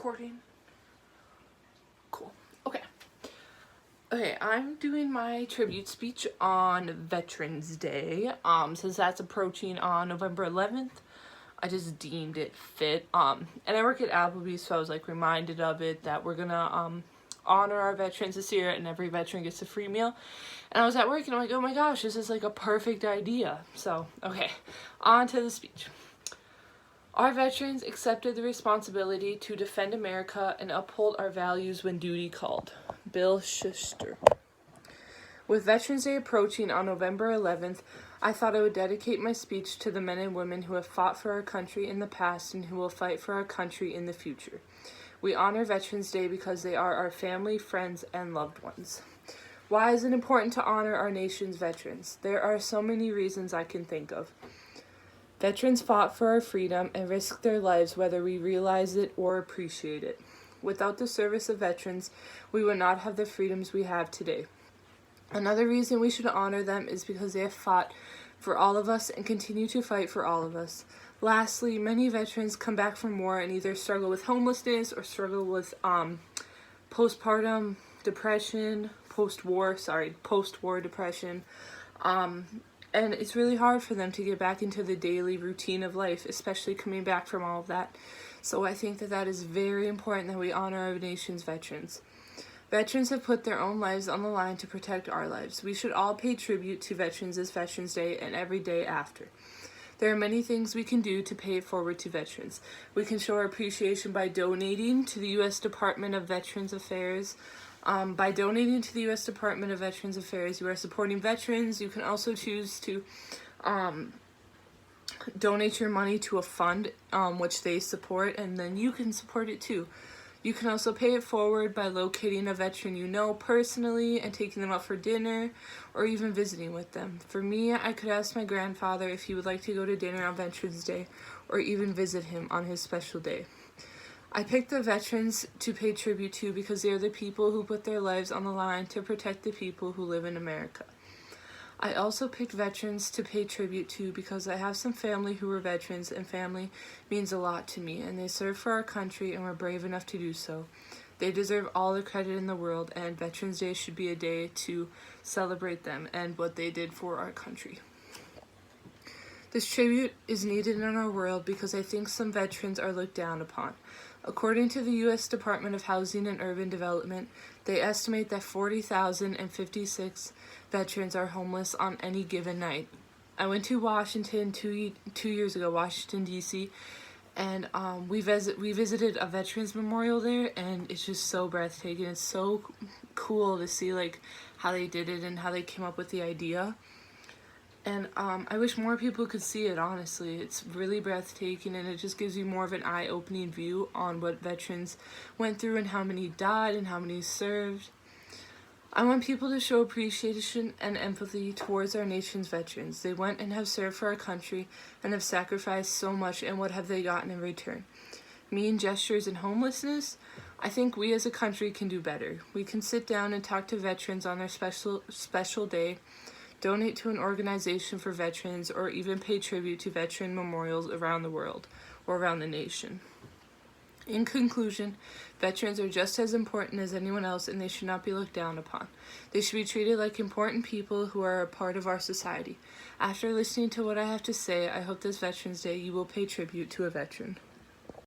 recording? Cool. Okay, I'm doing my tribute speech on Veterans Day. Since that's approaching on November 11th, I just deemed it fit. And I work at Applebee's, so I was like reminded of it that we're gonna honor our veterans this year, and every veteran gets a free meal. And I was at work and I'm like, oh my gosh, this is like a perfect idea. So, okay, on to the speech. Our veterans accepted the responsibility to defend America and uphold our values when duty called. Bill Schuster. With Veterans Day approaching on November 11th, I thought I would dedicate my speech to the men and women who have fought for our country in the past and who will fight for our country in the future. We honor Veterans Day because they are our family, friends, and loved ones. Why is it important to honor our nation's veterans? There are so many reasons I can think of. Veterans fought for our freedom and risked their lives whether we realize it or appreciate it. Without the service of veterans, we would not have the freedoms we have today. Another reason we should honor them is because they have fought for all of us and continue to fight for all of us. Lastly, many veterans come back from war and either struggle with homelessness or struggle with postpartum depression, post-war depression. And it's really hard for them to get back into the daily routine of life, especially coming back from all of that. So I think that is very important that we honor our nation's veterans. Veterans have put their own lives on the line to protect our lives. We should all pay tribute to veterans this Veterans Day and every day after. There are many things we can do to pay it forward to veterans. We can show our appreciation by donating to the U.S. Department of Veterans Affairs. By donating to the U.S. Department of Veterans Affairs, you are supporting veterans. You can also choose to donate your money to a fund which they support, and then you can support it too. You can also pay it forward by locating a veteran you know personally and taking them out for dinner or even visiting with them. For me, I could ask my grandfather if he would like to go to dinner on Veterans Day or even visit him on his special day. I picked the veterans to pay tribute to because they are the people who put their lives on the line to protect the people who live in America. I also picked veterans to pay tribute to because I have some family who were veterans, and family means a lot to me, and they served for our country and were brave enough to do so. They deserve all the credit in the world, and Veterans Day should be a day to celebrate them and what they did for our country. This tribute is needed in our world because I think some veterans are looked down upon. According to the U.S. Department of Housing and Urban Development, they estimate that 40,056 veterans are homeless on any given night. I went to Washington two years ago, Washington, D.C., and we visited a veterans memorial there, and it's just so breathtaking. It's so cool to see like how they did it and how they came up with the idea. And I wish more people could see it, honestly. It's really breathtaking, and it just gives you more of an eye-opening view on what veterans went through and how many died and how many served. I want people to show appreciation and empathy towards our nation's veterans. They went and have served for our country and have sacrificed so much, and what have they gotten in return? Mean gestures and homelessness? I think we as a country can do better. We can sit down and talk to veterans on their special day, donate to an organization for veterans, or even pay tribute to veteran memorials around the world or around the nation. In conclusion, veterans are just as important as anyone else, and they should not be looked down upon. They should be treated like important people who are a part of our society. After listening to what I have to say, I hope this Veterans Day you will pay tribute to a veteran.